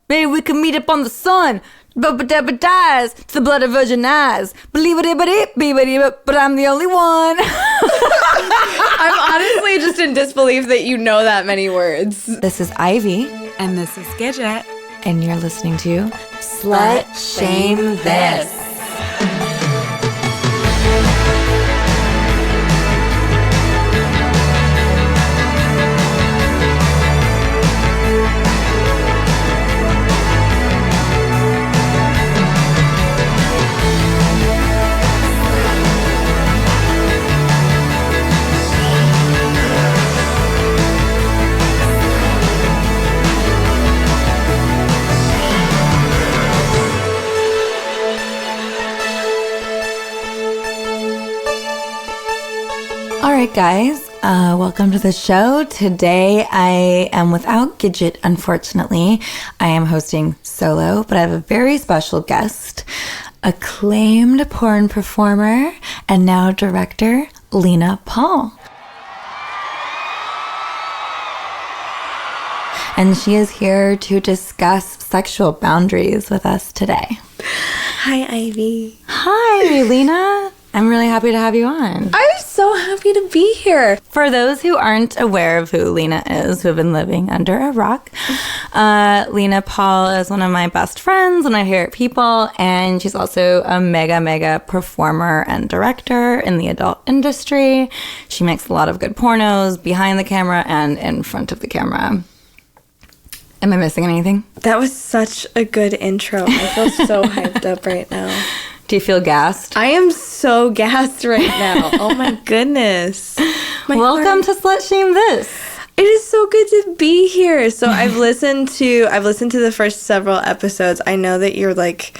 Maybe we can meet up on the sun. But dies to the blood of virgin eyes. Believe it, but I'm the only one. I'm honestly just in disbelief that you know that many words. This is Ivy. And this is Gidget. And you're listening to Slut Shame This. All right, guys, welcome to the show. Today I am without Gidget, unfortunately. I am hosting solo, but I have a very special guest, acclaimed porn performer and now director, Lena Paul. And she is here to discuss sexual boundaries with us today. Hi, Ivy. Hi, Lena. I'm really happy to have you on. I'm so happy to be here. For those who aren't aware of who Lena is, who have been living under a rock, Lena Paul is one of my best friends, one of my favorite people, and she's also a mega performer and director in the adult industry. She makes a lot of good pornos behind the camera and in front of the camera. Am I missing anything? That was such a good intro. I feel so hyped up right now. Do you feel gassed? I am so gassed right now. Oh my goodness. Welcome to Slut Shame This. It is so good to be here. So I've listened to the first several episodes. I know that you're like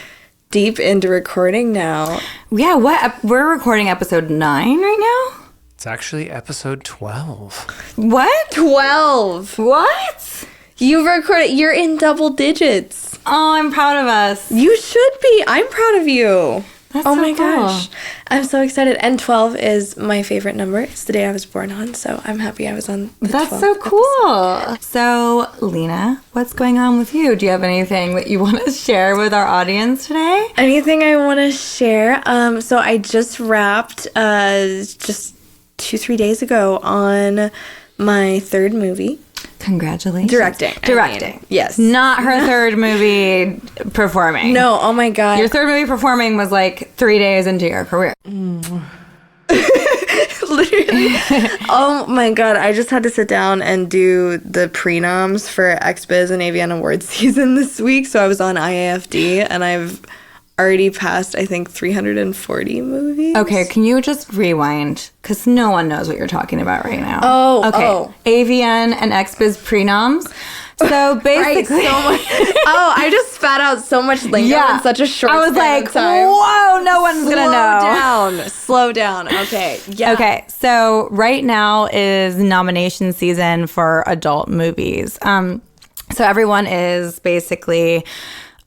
deep into recording now. Yeah, we're recording episode 9 right now? It's actually episode 12. What? 12. What? You've recorded. You're in double digits. Oh, I'm proud of us. You should be. I'm proud of you. That's oh so my cool. gosh. I'm so excited. And 12 is my favorite number. It's the day I was born on, so I'm happy I was on the That's 12th so cool. episode. So, Lena, what's going on with you? Do you have anything that you want to share with our audience today? Anything I want to share? So I just wrapped just 2-3 days ago on my third movie. Congratulations. Directing. I mean, yes. Not her third movie performing. No, oh my God. Your third movie performing was like 3 days into your career. Literally. Oh my God. I just had to sit down and do the pre-noms for XBiz and AVN Awards season this week. So I was on IAFD and I've already passed, I think, 340 movies. Okay, can you just rewind? Because no one knows what you're talking about right now. Oh, okay. oh. AVN and XBiz prenoms. So basically, Right, so much. Oh, I just spat out so much lingo in such a short I was span like, of time. whoa, no one's gonna know. Slow down. Okay. Yeah. Okay, so right now is nomination season for adult movies. So everyone is basically,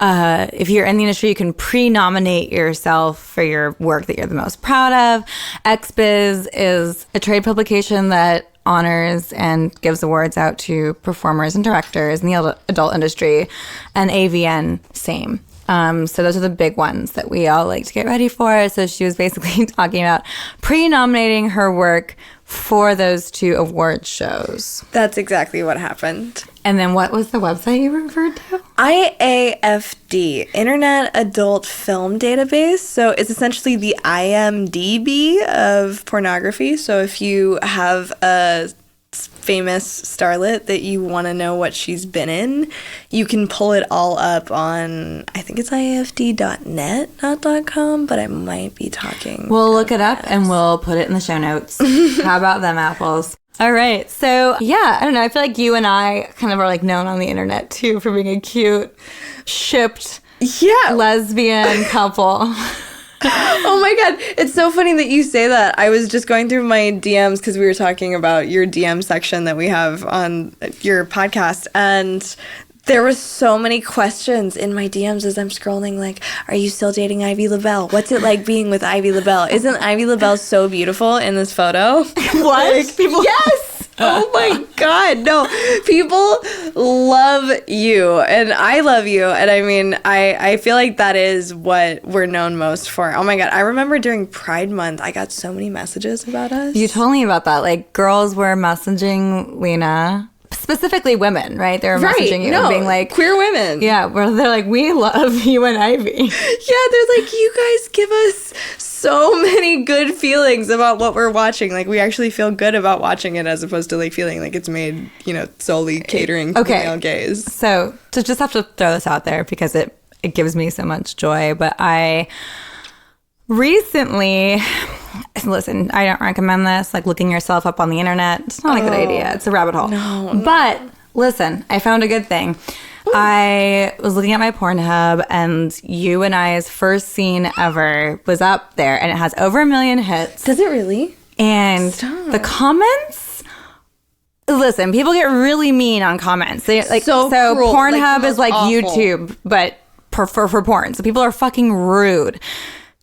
if you're in the industry, you can pre-nominate yourself for your work that you're the most proud of. XBiz is a trade publication that honors and gives awards out to performers and directors in the adult industry, and AVN, same. So those are the big ones that we all like to get ready for. So she was basically talking about pre-nominating her work for those two award shows. That's exactly what happened. And then what was the website you referred to? IAFD, Internet Adult Film Database. So it's essentially the IMDb of pornography. So if you have a famous starlet that you want to know what she's been in, you can pull it all up on, I think it's IAFD.net, not .com, but I might be talking. We'll look it up and we'll put it in the show notes. How about them apples? All right. So, yeah, I don't know. I feel like you and I kind of are like known on the internet too for being a cute, shipped lesbian couple. Oh my God. It's so funny that you say that. I was just going through my DMs because we were talking about your DM section that we have on your podcast. And there were so many questions in my DMs as I'm scrolling, like, are you still dating Ivy LaBelle? What's it like being with Ivy LaBelle? Isn't Ivy LaBelle so beautiful in this photo? What? Like, people, yes! Oh my God, no. People love you, and I love you. And I mean, I feel like that is what we're known most for. Oh my God, I remember during Pride Month, I got so many messages about us. You told me about that. Like, girls were messaging Lena, specifically women, right? They were messaging you and being like, queer women. Yeah, where they're like, we love you and Ivy. Yeah, they're like, you guys give us so many good feelings about what we're watching. Like, we actually feel good about watching it as opposed to like feeling like it's made, solely catering to the male gaze. So to just have to throw this out there because it gives me so much joy. But I recently, listen, I don't recommend this, like looking yourself up on the internet. It's not a good idea. It's a rabbit hole. No. But listen, I found a good thing. I was looking at my Pornhub, and you and I's first scene ever was up there, and it has over 1 million hits. Does it really? And the comments, listen, people get really mean on comments. They like so cruel. Pornhub is like awful. YouTube, but for porn. So people are fucking rude.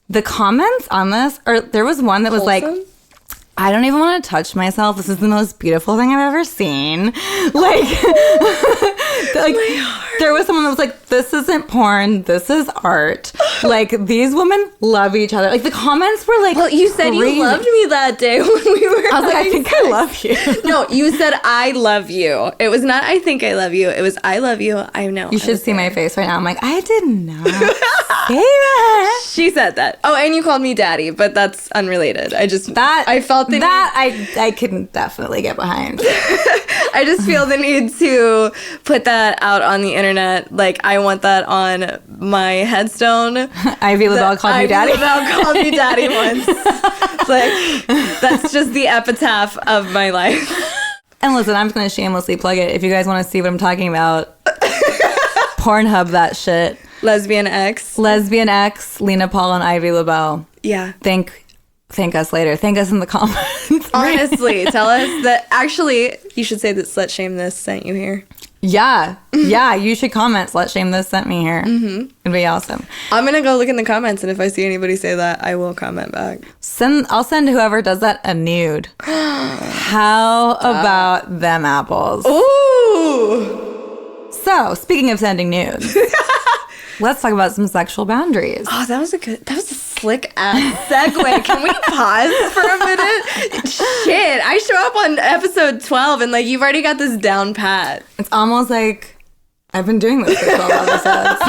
The comments on this, or there was one that was like, I don't even want to touch myself. This is the most beautiful thing I've ever seen. Like, there was someone that was like, this isn't porn. This is art. Like, these women love each other. Like, the comments were like, well, you said crazy. You loved me that day when we were. I was like, I think I love you. No, you said I love you. It was not I think I love you. It was I love you. I know. You should see my face right now. I'm like, I did not say that. She said that. Oh, and you called me daddy, but that's unrelated. I felt that I can definitely get behind. I just feel the need to put that out on the internet. Like, I want that on my headstone. Ivy LaBelle called me daddy. Ivy LaBelle called me daddy once. Like, that's just the epitaph of my life. And listen, I'm just going to shamelessly plug it. If you guys want to see what I'm talking about, Pornhub that shit. Lesbian X, Lena Paul, and Ivy LaBelle. Yeah. Thank us later. Thank us in the comments. Honestly, tell us that. Actually, you should say that Slut Shame This sent you here. Yeah. Yeah, you should comment. Slut Shame This sent me here. Mm-hmm. It'd be awesome. I'm going to go look in the comments, and if I see anybody say that, I will comment back. I'll send whoever does that a nude. How about them apples? Ooh! So, speaking of sending nudes, let's talk about some sexual boundaries. Oh, that was a slick ass segue. Can we pause for a minute? Shit, I show up on episode 12 and like you've already got this down pat. It's almost like I've been doing this for 12 episodes.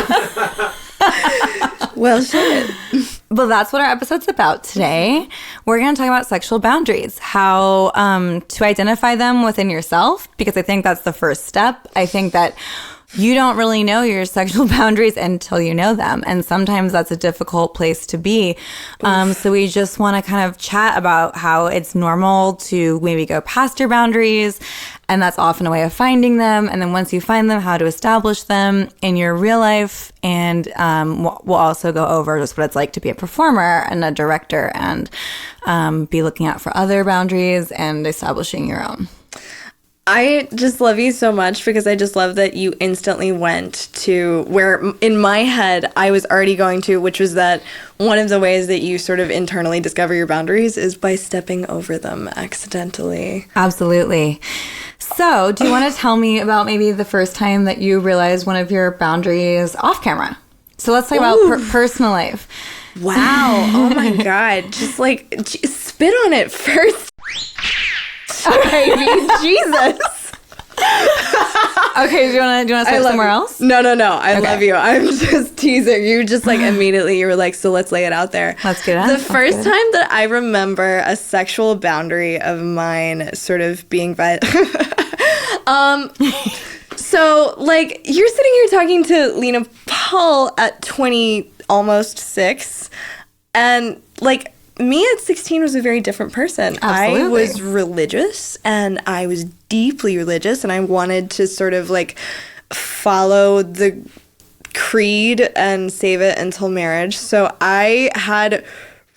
Well, shit. But that's what our episode's about today. We're going to talk about sexual boundaries, how to identify them within yourself, because I think that's the first step. I think that you don't really know your sexual boundaries until you know them. And sometimes that's a difficult place to be. So we just want to kind of chat about how it's normal to maybe go past your boundaries. And that's often a way of finding them. And then once you find them, how to establish them in your real life. And we'll also go over just what it's like to be a performer and a director and be looking out for other boundaries and establishing your own. I just love you so much because I just love that you instantly went to where in my head I was already going to, which was that one of the ways that you sort of internally discover your boundaries is by stepping over them accidentally. Absolutely. So do you want to tell me about maybe the first time that you realized one of your boundaries off camera? So let's talk about personal life. Wow. Oh my God. Just like spit on it first. Baby, Jesus. Okay, do you want to start somewhere else? No. I love you. I'm just teasing. You just like immediately, you were like, so let's lay it out there. Let's get it. The first time that I remember a sexual boundary of mine sort of being so like you're sitting here talking to Lena Paul at 20, almost 6, and like me at 16 was a very different person. Absolutely. I was religious, and I was deeply religious, and I wanted to sort of like follow the creed and save it until marriage. So I had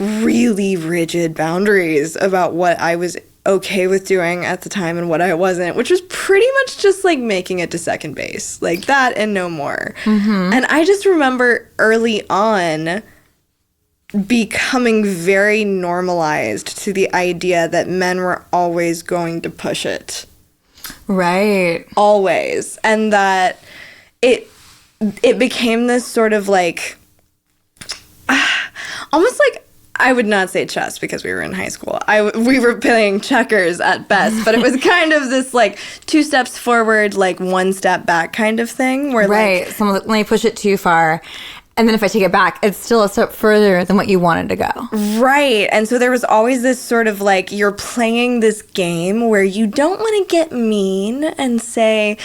really rigid boundaries about what I was okay with doing at the time and what I wasn't, which was pretty much just like making it to second base, like that and no more. Mm-hmm. And I just remember early on becoming very normalized to the idea that men were always going to push it. Right. Always. And that it became this sort of like, almost like, I would not say chess because we were in high school. We were playing checkers at best, but it was kind of this like 2 steps forward, like 1 step back kind of thing. Where Right. like, So let me push it too far. And then if I take it back, it's still a step further than what you wanted to go. right. And so there was always this sort of like, you're playing this game where you don't want to get mean and say,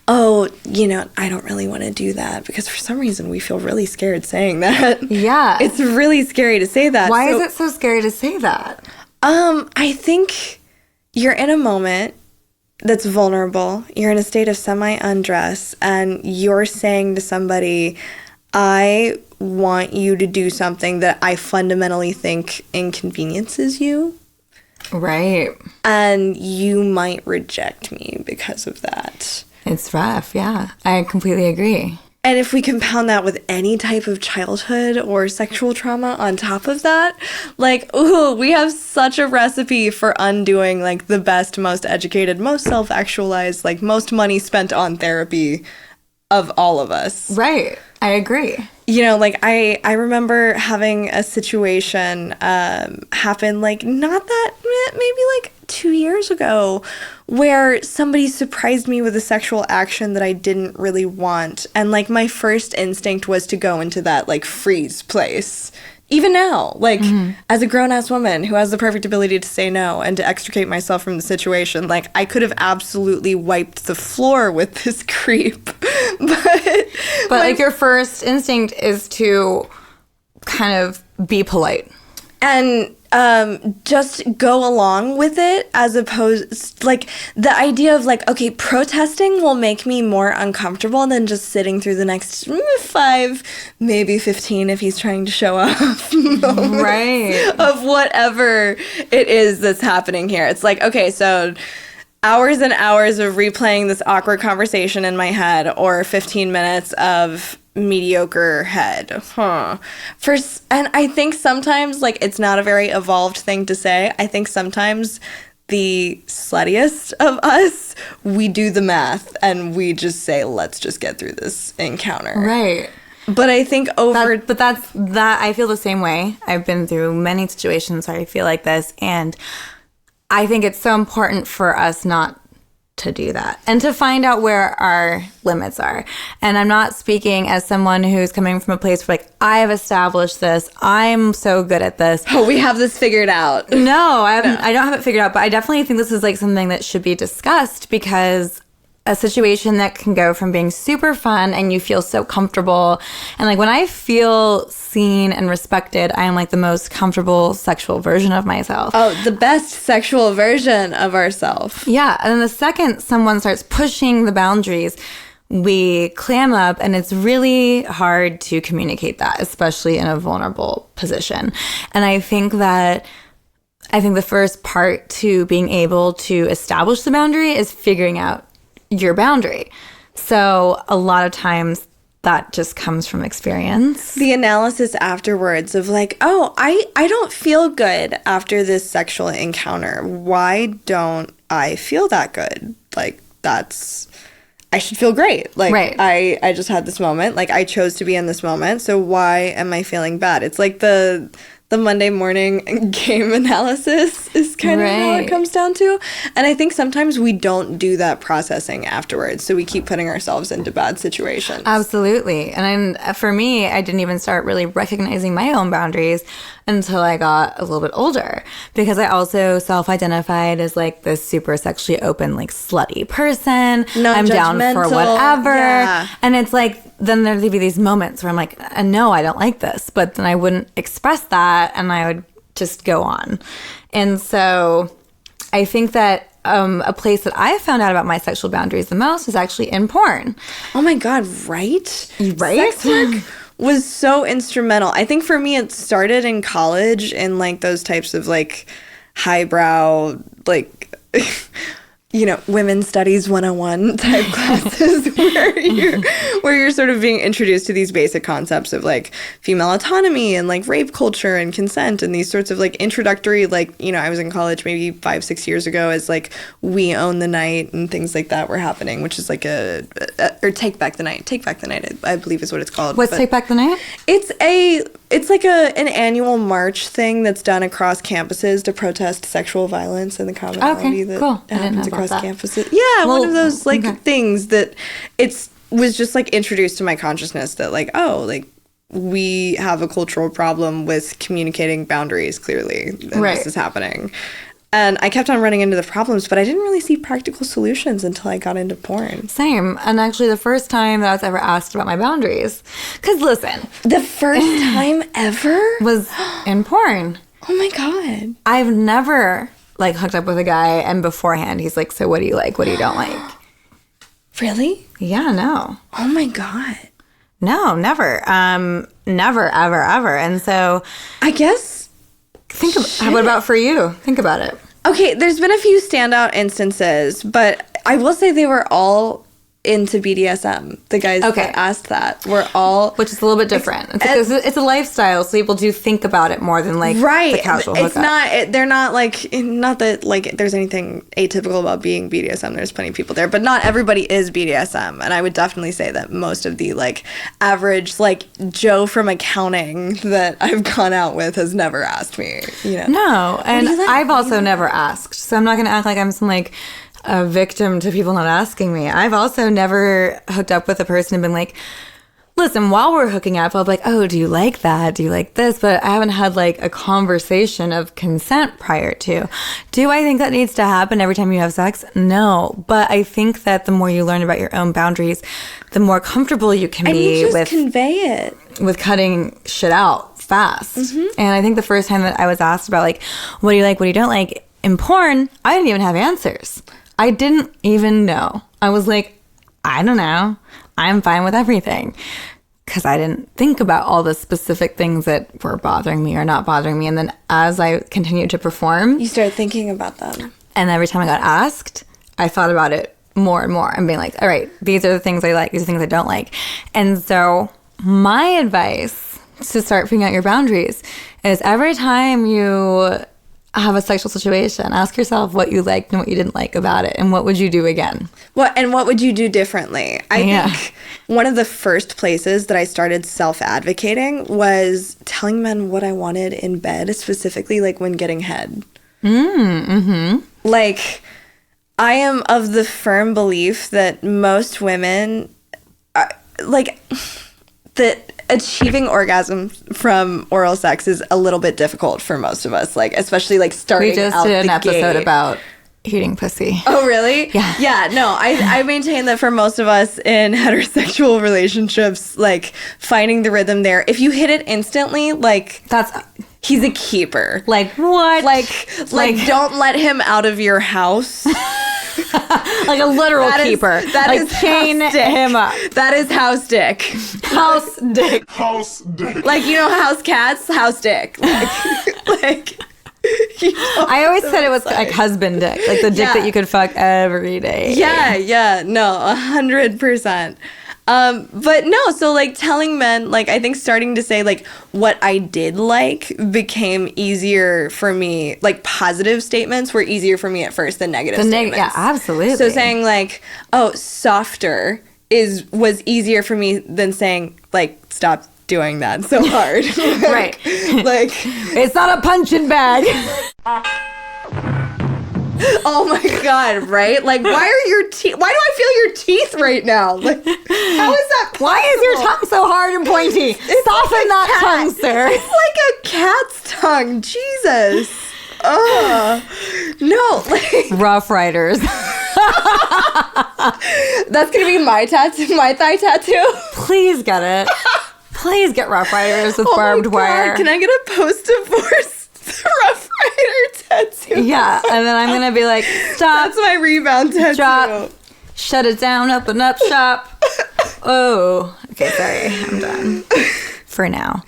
oh, I don't really want to do that, because for some reason we feel really scared saying that. Yeah. It's really scary to say that. Why is it so scary to say that? I think you're in a moment that's vulnerable. You're in a state of semi-undress, and you're saying to somebody, I want you to do something that I fundamentally think inconveniences you. Right. And you might reject me because of that. It's rough. Yeah. I completely agree. And if we compound that with any type of childhood or sexual trauma on top of that, like, ooh, we have such a recipe for undoing like the best, most educated, most self-actualized, like most money spent on therapy of all of us. Right. I agree. Like I remember having a situation happen like not that, maybe like 2 years ago, where somebody surprised me with a sexual action that I didn't really want. And like my first instinct was to go into that like freeze place. Even now, like as a grown-ass woman who has the perfect ability to say no and to extricate myself from the situation, like I could have absolutely wiped the floor with this creep. But like your first instinct is to kind of be polite. And just go along with it, as opposed, like, the idea of, like, okay, protesting will make me more uncomfortable than just sitting through the next 5, maybe 15 if he's trying to show off moments Right. of whatever it is that's happening here. It's like, okay, so hours and hours of replaying this awkward conversation in my head, or 15 minutes of mediocre head. And I think sometimes, like, it's not a very evolved thing to say. I think sometimes the sluttiest of us, we do the math and we just say, let's just get through this encounter. Right. But I think I feel the same way. I've been through many situations where I feel like this, and I think it's so important for us not to do that and to find out where our limits are. And I'm not speaking as someone who's coming from a place where, like, I have established this, I'm so good at this. Oh, we have this figured out. No, I don't have it figured out, but I definitely think this is like something that should be discussed, because a situation that can go from being super fun and you feel so comfortable. And like when I feel seen and respected, I am like the most comfortable sexual version of myself. Oh, the best sexual version of ourselves. Yeah. And then the second someone starts pushing the boundaries, we clam up, and it's really hard to communicate that, especially in a vulnerable position. And I think the first part to being able to establish the boundary is figuring out your boundary. So a lot of times that just comes from experience. The analysis afterwards of like, oh, I don't feel good after this sexual encounter. Why don't I feel that good? Like, I should feel great. Like, right. I just had this moment. Like, I chose to be in this moment. So why am I feeling bad? It's like the Monday morning game analysis is kind of how it comes down to. And I think sometimes we don't do that processing afterwards. So we keep putting ourselves into bad situations. Absolutely. And for me, I didn't even start really recognizing my own boundaries until I got a little bit older, because I also self-identified as like this super sexually open, like slutty person. I'm down for whatever. Yeah. And it's like, then there'd be these moments where I'm like, no, I don't like this. But then I wouldn't express that, and I would just go on. And so I think that a place that I found out about my sexual boundaries the most is actually in porn. Oh my God, right? Right? Sex work was so instrumental. I think for me it started in college in like those types of like highbrow, like women's studies 101 type classes where you're sort of being introduced to these basic concepts of like female autonomy and like rape culture and consent and these sorts of like introductory, like, I was in college maybe 5-6 years ago as like We Own the Night and things like that were happening, which is like or Take Back the Night, I believe is what it's called. What's Take Back the Night? It's like an annual march thing that's done across campuses to protest sexual violence and the commonality that cool. happens across campuses. Yeah, well, one of those things that was just like introduced to my consciousness that like, oh, like we have a cultural problem with communicating boundaries clearly, and this is happening. And I kept on running into the problems, but I didn't really see practical solutions until I got into porn. Same. And actually the first time that I was ever asked about my boundaries, because listen. The first time ever? Was in porn. Oh my God. I've never like hooked up with a guy and beforehand he's like, so what do you like? What do you don't like? Really? Yeah, no. Oh my God. No, never. Never, ever, ever. And so I guess... What about for you? Think about it. Okay, there's been a few standout instances, but I will say they were all into BDSM. The guys that asked that were all... Which is a little bit different. It's a lifestyle, so people do think about it more than like the casual hookup. They're not like... Not that like there's anything atypical about being BDSM. There's plenty of people there, but not everybody is BDSM. And I would definitely say that most of the like average like Joe from accounting that I've gone out with has never asked me. No, and I've also never asked. So I'm not going to act like I'm some like... a victim to people not asking me. I've also never hooked up with a person and been like, listen, while we're hooking up, I'll be like, oh, do you like that? Do you like this? But I haven't had like a conversation of consent prior to. Do I think that needs to happen every time you have sex? No. But I think that the more you learn about your own boundaries, the more comfortable you can be with convey it. With cutting shit out fast. Mm-hmm. And I think the first time that I was asked about like, what do you like, what do you don't like in porn, I didn't even have answers. I didn't even know. I was like, I don't know. I'm fine with everything. Because I didn't think about all the specific things that were bothering me or not bothering me. And then as I continued to perform... You started thinking about them. And every time I got asked, I thought about it more and more. And being like, all right, these are the things I like. These are the things I don't like. And so my advice to start figuring out your boundaries is every time you... have a sexual situation, ask yourself what you liked and what you didn't like about it, and what would you do again? What would you do differently? I think one of the first places that I started self-advocating was telling men what I wanted in bed, specifically like when getting head. Mm-hmm. Like, I am of the firm belief that most women are, like, that achieving orgasm from oral sex is a little bit difficult for most of us, like especially like starting out the gate. We just did an episode about eating pussy. Oh, really? Yeah. Yeah, no, I maintain that for most of us in heterosexual relationships, like finding the rhythm there, if you hit it instantly, like he's a keeper. Like what? Like don't let him out of your house. Like a literal keeper. That like is chain him up. That is house dick. House dick. House dick. Like, house cats, house dick. Like I always said it was like husband dick, like the dick that you could fuck every day. Yeah, no, 100%. But no, so like telling men, like I think starting to say like what I did like became easier for me. Like positive statements were easier for me at first than negative statements. Yeah, absolutely. So saying like, oh, softer was easier for me than saying like, stop doing that so hard. Right. Like it's not a punching bag. Oh my God, right? Like, why do I feel your teeth right now? Like, how is that possible? Why is your tongue so hard and pointy? Soften like that tongue, sir. It's like a cat's tongue. Jesus. No, like Rough Riders. That's gonna be my thigh tattoo. Please get it. Please get Rough Riders with barbed wire. Can I get a post-divorce Rough Rider tattoo? Yeah, and then I'm gonna be like, stop. That's my rebound tattoo. Drop. Shut it down. Open up shop. Oh. Okay, sorry. I'm done. For now.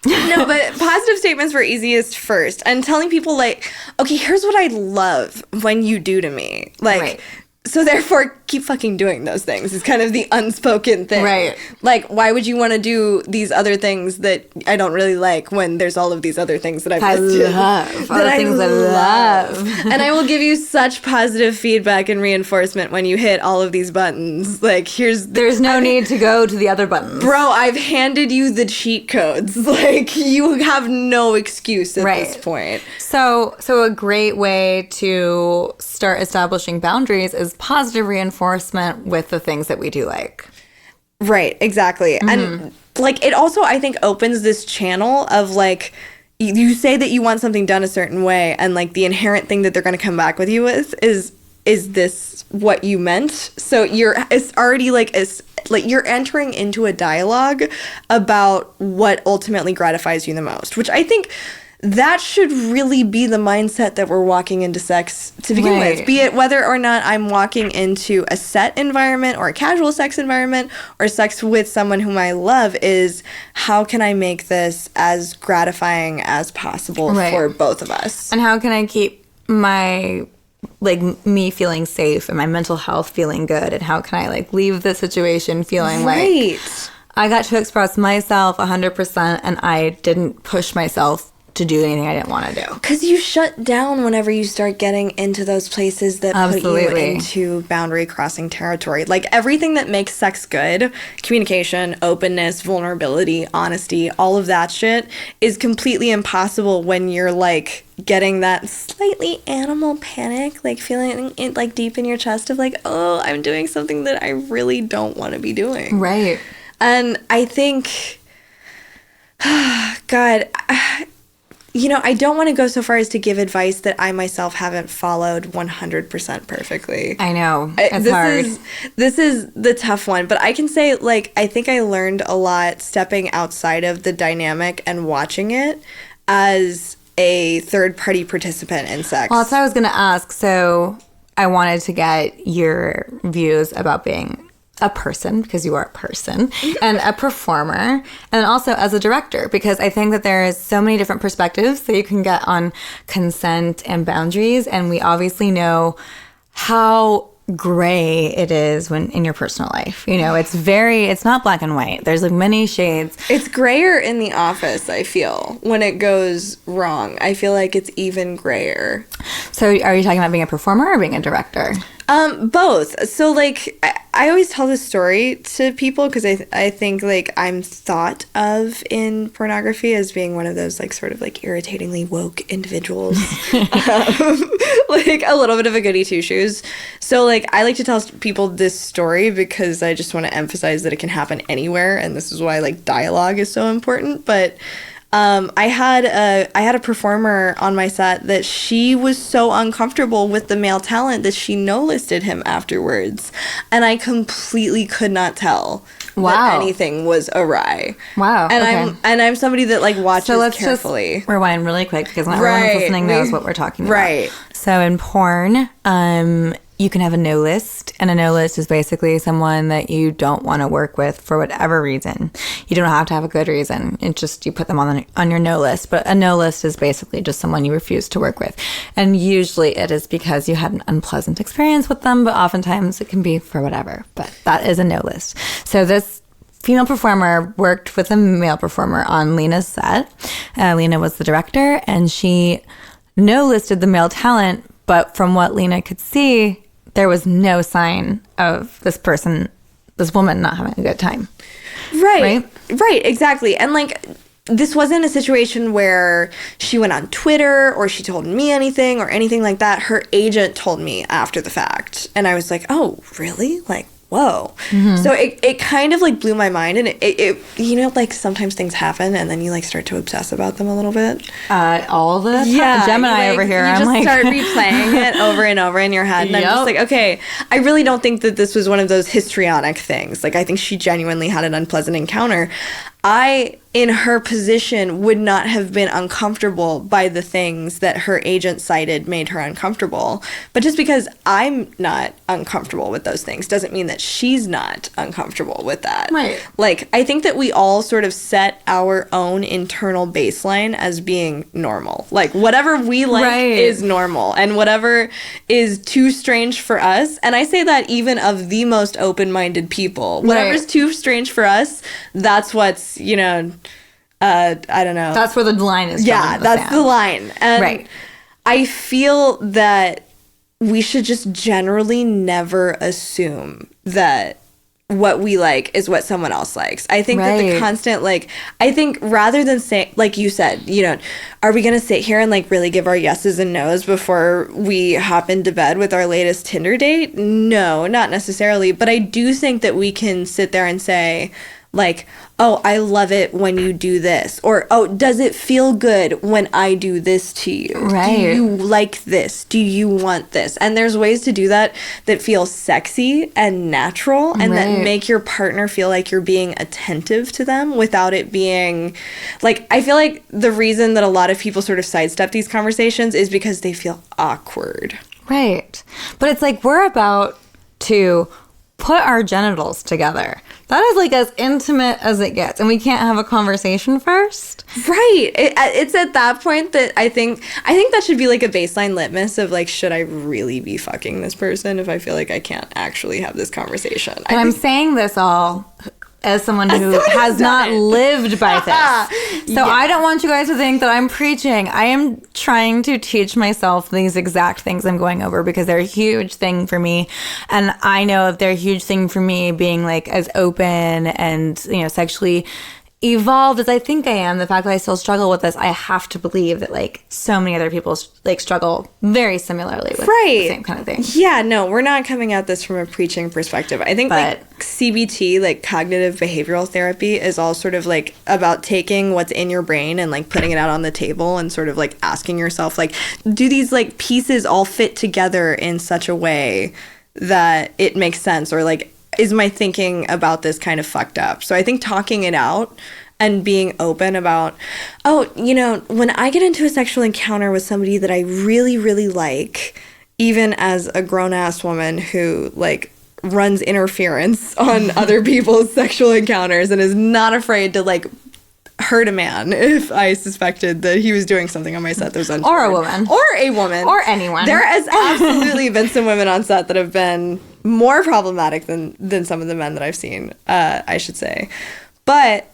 No, but positive statements were easiest first. And telling people, like, okay, here's what I love when you do to me. Like, Right. so therefore, keep fucking doing those things. It's kind of the unspoken thing. Right. Like, why would you want to do these other things that I don't really like when there's all of these other things that I love. All the things I love. And I will give you such positive feedback and reinforcement when you hit all of these buttons. Like, There's no need to go to the other buttons. Bro, I've handed you the cheat codes. Like, you have no excuse at this point. So a great way to start establishing boundaries is positive reinforcement with the things that we do like. Right, exactly. And, like, it also, I think, opens this channel of, like, you say that you want something done a certain way, and, like, the inherent thing that they're going to come back with you with is this what you meant? So it's already, like, you're entering into a dialogue about what ultimately gratifies you the most, which I think that should really be the mindset that we're walking into sex to begin with. Be it whether or not I'm walking into a set environment or a casual sex environment or sex with someone whom I love, is how can I make this as gratifying as possible for both of us? And how can I keep my, like, me feeling safe and my mental health feeling good? And how can I, like, leave the situation feeling like I got to express myself 100% and I didn't push myself to do anything I didn't want to do. Because you shut down whenever you start getting into those places that put you into boundary crossing territory. Like, everything that makes sex good, communication, openness, vulnerability, honesty, all of that shit is completely impossible when you're, like, getting that slightly animal panic, like, feeling it, like, deep in your chest of, like, oh, I'm doing something that I really don't want to be doing. Right. And I think, God, you know, I don't want to go so far as to give advice that I myself haven't followed 100% perfectly. I know. It's hard. This is the tough one. But I can say, like, I think I learned a lot stepping outside of the dynamic and watching it as a third-party participant in sex. Well, that's what I was going to ask. So I wanted to get your views about being a person, because you are a person, and a performer, and also as a director, because I think that there is so many different perspectives that you can get on consent and boundaries, and we obviously know how gray it is when in your personal life. You know, it's not black and white. There's, like, many shades. It's grayer in the office, I feel, when it goes wrong. I feel like it's even grayer. So are you talking about being a performer or being a director? Both. So, like, I always tell this story to people because I think, like, I'm thought of in pornography as being one of those, like, sort of, like, irritatingly woke individuals. Like, a little bit of a goody two-shoes. So, like, I like to tell people this story because I just want to emphasize that it can happen anywhere, and this is why, like, dialogue is so important. But I had a performer on my set that she was so uncomfortable with the male talent that she no-listed him afterwards, and I completely could not tell that anything was awry. Wow. And I'm somebody that, like, watches so let's carefully. Just rewind really quick because not everyone listening knows what we're talking about. Right. So in porn, you can have a no list, and a no list is basically someone that you don't want to work with for whatever reason. You don't have to have a good reason. It's just you put them on your no list. But a no list is basically just someone you refuse to work with. And usually it is because you had an unpleasant experience with them, but oftentimes it can be for whatever. But that is a no list. So this female performer worked with a male performer on Lena's set. Lena was the director, and she no listed the male talent, but from what Lena could see, there was no sign of this woman not having a good time. Right, exactly. And, like, this wasn't a situation where she went on Twitter or she told me anything or anything like that. Her agent told me after the fact. And I was like, oh, really? Like, whoa. Mm-hmm. So it kind of, like, blew my mind. And it you know, like, sometimes things happen and then you, like, start to obsess about them a little bit. All the time. Yeah, Gemini over here. You just start replaying it over and over in your head. And I'm just like, okay, I really don't think that this was one of those histrionic things. Like, I think she genuinely had an unpleasant encounter. I, in her position, would not have been uncomfortable by the things that her agent cited made her uncomfortable. But just because I'm not uncomfortable with those things doesn't mean that she's not uncomfortable with that. Right. Like, I think that we all sort of set our own internal baseline as being normal. Like, whatever we like is normal, and whatever is too strange for us, and I say that even of the most open-minded people, whatever's too strange for us, that's what's, you know, I don't know. That's where the line is. Yeah, that's the line. And I feel that we should just generally never assume that what we like is what someone else likes. I think that the constant, like, I think rather than say, like you said, you know, are we going to sit here and like really give our yeses and nos before we hop into bed with our latest Tinder date? No, not necessarily. But I do think that we can sit there and say, like, oh, I love it when you do this. Or, oh, does it feel good when I do this to you? Right. Do you like this? Do you want this? And there's ways to do that that feel sexy and natural and that make your partner feel like you're being attentive to them without it being, like, I feel like the reason that a lot of people sort of sidestep these conversations is because they feel awkward. Right. But it's like we're about to put our genitals together. That is like as intimate as it gets, and we can't have a conversation first. Right. It's at that point that I think that should be like a baseline litmus of like, should I really be fucking this person if I feel like I can't actually have this conversation? And I'm saying this all as someone who has not lived by this. So I don't want you guys to think that I'm preaching. I am trying to teach myself these exact things I'm going over because they're a huge thing for me. And I know if they're a huge thing for me being like as open and, you know, sexually evolved as I think I am, the fact that I still struggle with this, I have to believe that like so many other people like struggle very similarly with the same kind of thing. Yeah, no, we're not coming at this from a preaching perspective. I think like CBT, like cognitive behavioral therapy, is all sort of like about taking what's in your brain and like putting it out on the table and sort of like asking yourself like, do these like pieces all fit together in such a way that it makes sense, or like, is my thinking about this kind of fucked up? So I think talking it out and being open about, oh, you know, when I get into a sexual encounter with somebody that I really, really like, even as a grown-ass woman who, like, runs interference on other people's sexual encounters and is not afraid to, like, hurt a man if I suspected that he was doing something on my set that was untoward. Or a woman. Or a woman. Or anyone. There has absolutely been some women on set that have been more problematic than some of the men that I've seen, I should say. But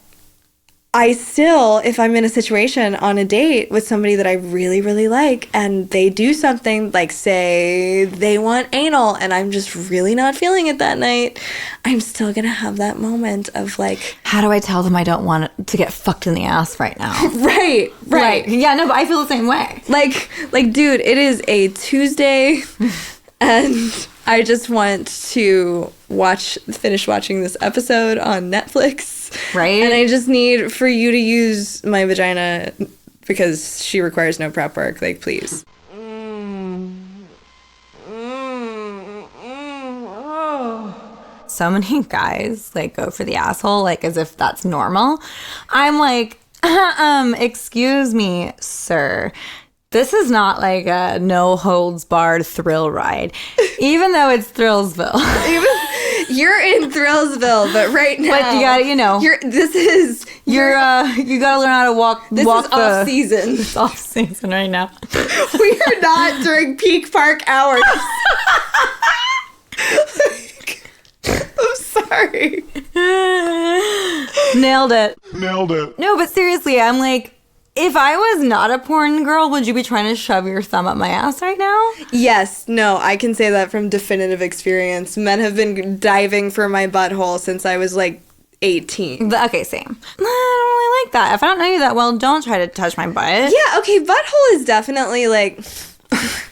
I still, if I'm in a situation on a date with somebody that I really, really like, and they do something like, say, they want anal, and I'm just really not feeling it that night, I'm still going to have that moment of like... How do I tell them I don't want to get fucked in the ass right now? Right. Yeah, no, but I feel the same way. Like, dude, it is a Tuesday, and I just want to finish watching this episode on Netflix. Right. And I just need for you to use my vagina because she requires no prep work. Like, please. So many guys like go for the asshole like as if that's normal. I'm like, excuse me, sir. This is not like a no holds barred thrill ride, even though it's Thrillsville. You're in Thrillsville, but right now, but you gotta, you know, you gotta learn how to walk. This is off season. It's off season right now. We are not during peak park hours. I'm sorry. Nailed it. Nailed it. No, but seriously, I'm like, if I was not a porn girl, would you be trying to shove your thumb up my ass right now? Yes. No, I can say that from definitive experience. Men have been diving for my butthole since I was like 18. Okay, same. I don't really like that. If I don't know you that well, don't try to touch my butt. Yeah, okay, butthole is definitely like...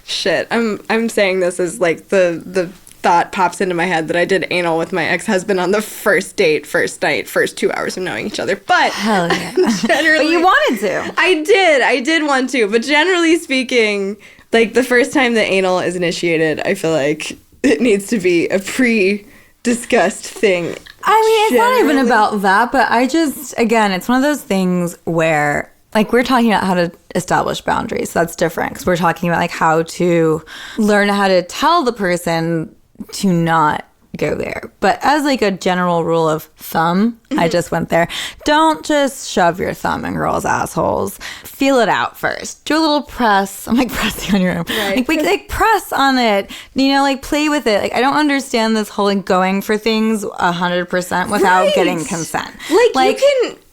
Shit, I'm saying this as like the thought pops into my head that I did anal with my ex-husband on the first date, first night, first 2 hours of knowing each other. But hell yeah. Generally, but you wanted to. I did want to. But generally speaking, like the first time that anal is initiated, I feel like it needs to be a pre-discussed thing. I mean, it's not even about that, but I just, again, it's one of those things where, like, we're talking about how to establish boundaries. So that's different because we're talking about, like, how to learn how to tell the person to not go there. But as, like, a general rule of thumb, I just went there. Don't just shove your thumb in girls' assholes. Feel it out first. Do a little press. I'm, like, pressing on your arm. Right. Like, press on it. You know, like, play with it. Like, I don't understand this whole, like, going for things 100% without getting consent. Like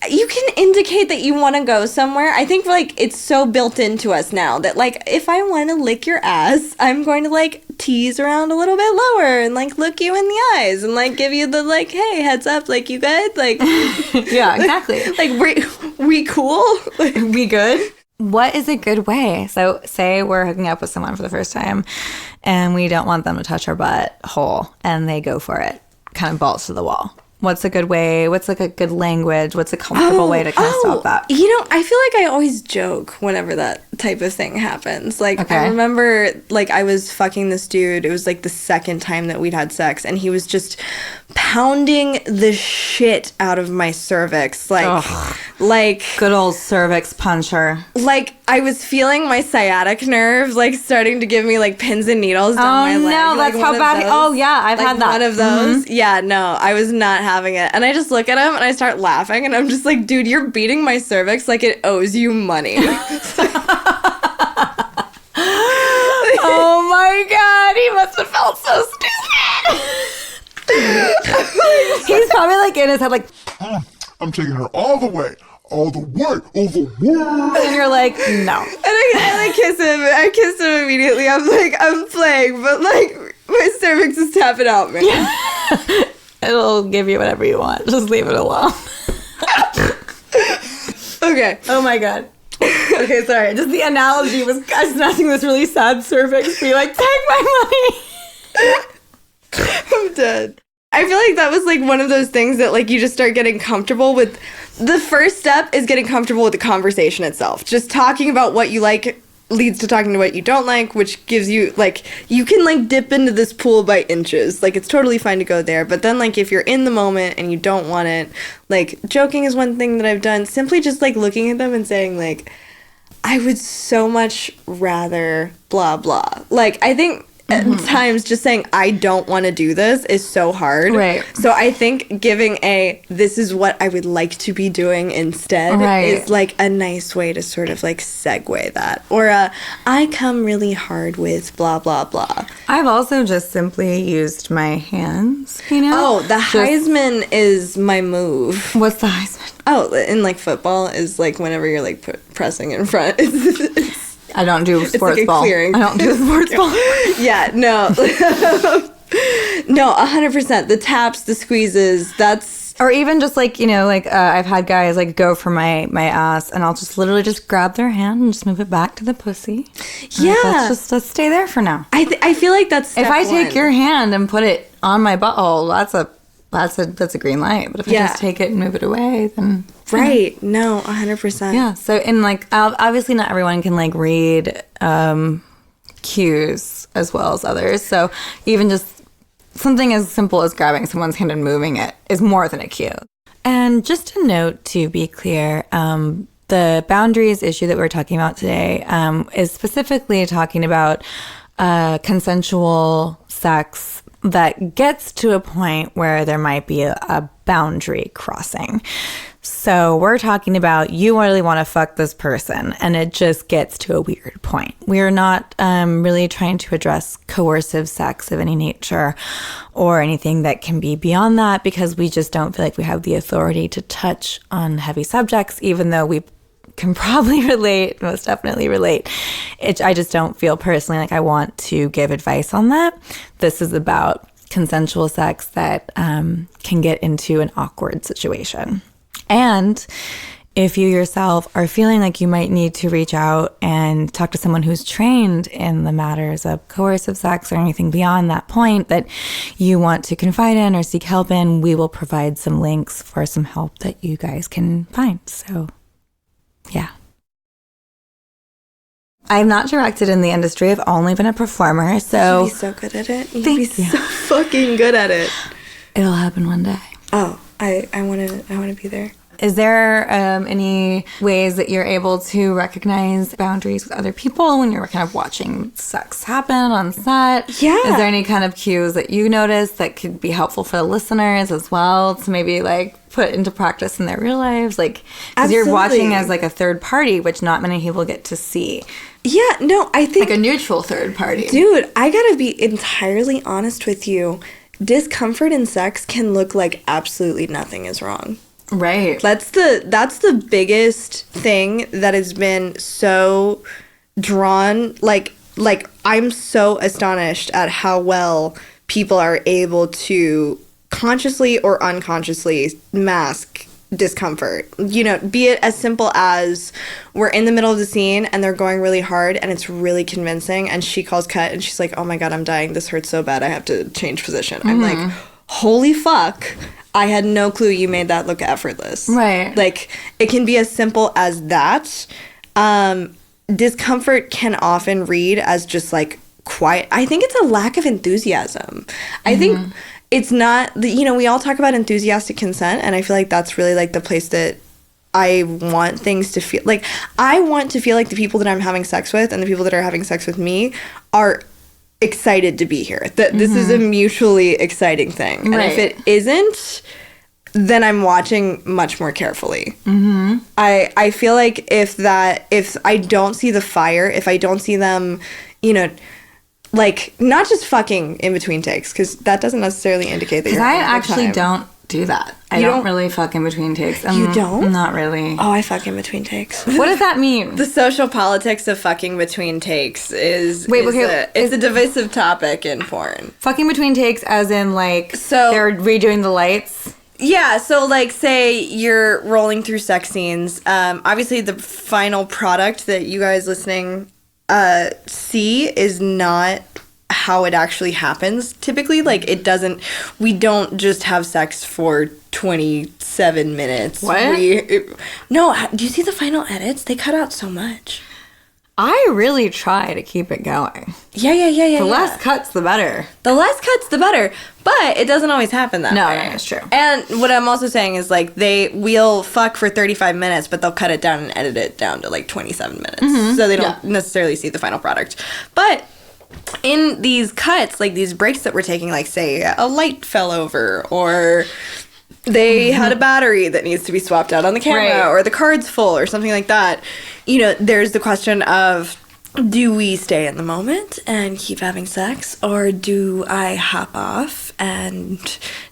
you can indicate that you want to go somewhere. I think, like, it's so built into us now that, like, if I want to lick your ass, I'm going to, like, tease around a little bit lower and, like, look you in the eyes and, like, give you the, like, hey, heads up, like, you good? Like, yeah, exactly. Like, we cool? Like, we good? What is a good way? So say we're hooking up with someone for the first time and we don't want them to touch our butt hole and they go for it, kind of balls to the wall. What's a good way? What's, like, a good language? What's a comfortable way to kind of stop that? You know, I feel like I always joke whenever that type of thing happens. Like, I remember, like, I was fucking this dude. It was, like, the second time that we'd had sex, and he was just pounding the shit out of my cervix. Like good old cervix puncher. Like, I was feeling my sciatic nerve, like, starting to give me, like, pins and needles down my leg. Oh, no, that's how bad. Oh, yeah, I've had that. One of those. Mm-hmm. Yeah, no, I was not having it. And I just look at him and I start laughing and I'm just like, dude, you're beating my cervix like it owes you money. Oh my God, he must have felt so stupid. He's probably, like, in his head, like, I'm taking her all the way. All the way, and you're like, no. And I kiss him. I kissed him immediately. I'm like, I'm playing, but, like, my cervix is tapping out, man. It'll give you whatever you want. Just leave it alone. Okay. Oh my God. Okay, sorry. Just the analogy was snatching this really sad cervix. Be like, take my money. I'm dead. I feel like that was, like, one of those things that, like, you just start getting comfortable with. The first step is getting comfortable with the conversation itself. Just talking about what you like leads to talking to what you don't like, which gives you, like, you can, like, dip into this pool by inches. Like, it's totally fine to go there. But then, like, if you're in the moment and you don't want it, like, joking is one thing that I've done. Simply just, like, looking at them and saying, like, I would so much rather blah, blah. Like, I think at times just saying I don't want to do this is so hard. Right. So I think giving this is what I would like to be doing instead is, like, a nice way to sort of, like, segue that. Or I come really hard with blah, blah, blah. I've also just simply used my hands, you know? Oh, the Heisman is my move. What's the Heisman? Oh, in, like, football is, like, whenever you're, like, pressing in front. I don't do sports like ball. Clearing. I don't do sports ball. Yeah, no. No, 100%. The taps, the squeezes, that's... Or even just, like, you know, like, I've had guys, like, go for my ass, and I'll just literally just grab their hand and just move it back to the pussy. Yeah. Like, let's stay there for now. I feel like that's step If I take one. your hand and put it on my butthole, that's a green light. But if I just take it and move it away, then... Right. No, 100%. Yeah. So, and, like, obviously not everyone can, like, read cues as well as others. So even just something as simple as grabbing someone's hand and moving it is more than a cue. And just a note, to be clear, the boundaries issue that we're talking about today is specifically talking about consensual sex that gets to a point where there might be a boundary crossing. So we're talking about you really want to fuck this person and it just gets to a weird point. We're not really trying to address coercive sex of any nature or anything that can be beyond that, because we just don't feel like we have the authority to touch on heavy subjects, even though we can probably relate, most definitely relate. I just don't feel personally like I want to give advice on that. This is about consensual sex that can get into an awkward situation. And if you yourself are feeling like you might need to reach out and talk to someone who's trained in the matters of coercive sex or anything beyond that point that you want to confide in or seek help in, we will provide some links for some help that you guys can find. So, yeah. I'm not directed in the industry. I've only been a performer, so... You'd be so good at it. You'd Thank be you. so fucking good at it. It'll happen one day. Oh, I want to be there. Is there any ways that you're able to recognize boundaries with other people when you're kind of watching sex happen on set? Yeah. Is there any kind of cues that you notice that could be helpful for the listeners as well to maybe like put into practice in their real lives? Like, because you're watching as like a third party, which not many people get to see. Yeah, no, I think... Like a neutral third party. Dude, I gotta be entirely honest with you. Discomfort in sex can look like absolutely nothing is wrong. Right. That's the biggest thing that has been so drawn. Like I'm so astonished at how well people are able to consciously or unconsciously mask discomfort. You know, be it as simple as we're in the middle of the scene and they're going really hard and it's really convincing and she calls cut and she's like, oh my God, I'm dying. This hurts so bad. I have to change position. I'm like, holy fuck. I had no clue you made that look effortless. Right. Like, it can be as simple as that. Discomfort can often read as just, like, quiet. I think it's a lack of enthusiasm. I think it's not, you know, we all talk about enthusiastic consent, and I feel like that's really, like, the place that I want things to feel. Like, I want to feel like the people that I'm having sex with and the people that are having sex with me are excited to be here. That this is a mutually exciting thing. Right. And if it isn't, then I'm watching much more carefully. I feel like if I don't see the fire, if I don't see them, you know, like, not just fucking in between takes, because that doesn't necessarily indicate that you're I having a good actually time. don't do that. I You don't don't- really fuck in between takes. You don't? Not really. Oh, I fuck in between takes. What does that mean? The social politics of fucking between takes is it's a divisive topic in porn. Fucking between takes as in, like, So- they're redoing the lights? Yeah, so, like, say you're rolling through sex scenes. Obviously, the final product that you guys listening see is not how it actually happens. Typically, like, we don't just have sex for 27 minutes. What? No, do you see the final edits? They cut out so much. I really try to keep it going. Yeah. The less cuts, the better. The less cuts, the better. But it doesn't always happen that No, way. no, it's true. And what I'm also saying is, like, we'll fuck for 35 minutes, but they'll cut it down and edit it down to, like, 27 minutes. So they don't necessarily see the final product. But in these cuts, like, these breaks that we're taking, like, say, a light fell over, or they had a battery that needs to be swapped out on the camera, Right. or the card's full, or something like that. You know, there's the question of, do we stay in the moment and keep having sex, or do I hop off and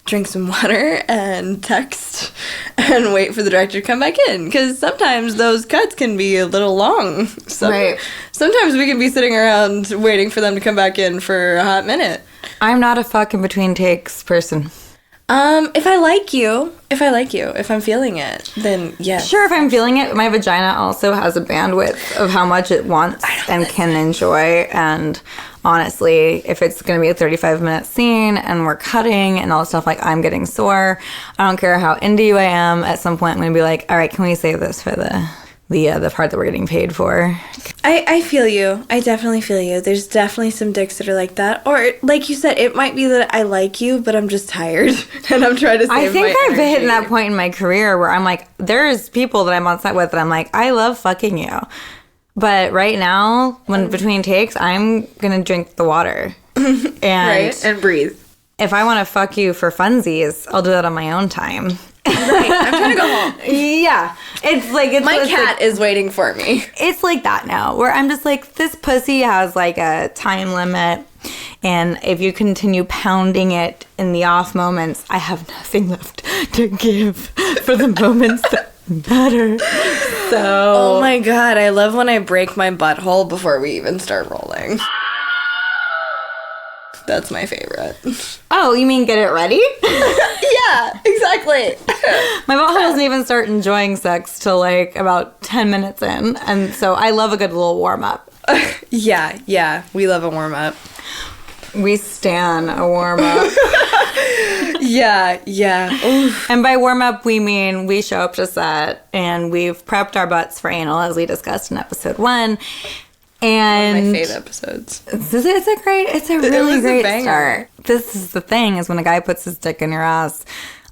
drink some water and text and wait for the director to come back in? Because sometimes those cuts can be a little long. Right. Sometimes we can be sitting around waiting for them to come back in for a hot minute. I'm not a fuck in between takes person. If I like you, if I'm feeling it, then yes. Sure, if I'm feeling it, my vagina also has a bandwidth of how much it wants and can enjoy. And honestly, if it's going to be a 35-minute scene and we're cutting and all this stuff, like, I'm getting sore, I don't care how into you I am. At some point, I'm going to be like, all right, can we save this for the part that we're getting paid for? I feel you. I definitely feel you. There's definitely some dicks that are like that. Or, like you said, it might be that I like you, but I'm just tired. And I'm trying to save I think my I've hit energy. that point in my career where I'm like, there's people that I'm on set with that I'm like, I love fucking you. But right now, when between takes, I'm going to drink the water. And Right? And breathe. if I want to fuck you for funsies, I'll do that on my own time. Right. I'm trying to go home. Yeah. It's like, My it's cat like, is waiting for me. it's like that now, where I'm just like, this pussy has like a time limit. And if you continue pounding it in the off moments, I have nothing left to give for the moments that matter. So. Oh my god, I love when I break my butthole before we even start rolling. That's my favorite. Oh, you mean get it ready? Yeah, exactly. My butthole doesn't even start enjoying sex till like about 10 minutes in. And so I love a good little warm up. Yeah, we love a warm up. We stan a warm up. Yeah. Oof. And by warm up, we mean we show up to set and we've prepped our butts for anal, as we discussed in episode 1. And My fave episodes. it's a really was a great banger. start. This is the thing, is when a guy puts his dick in your ass,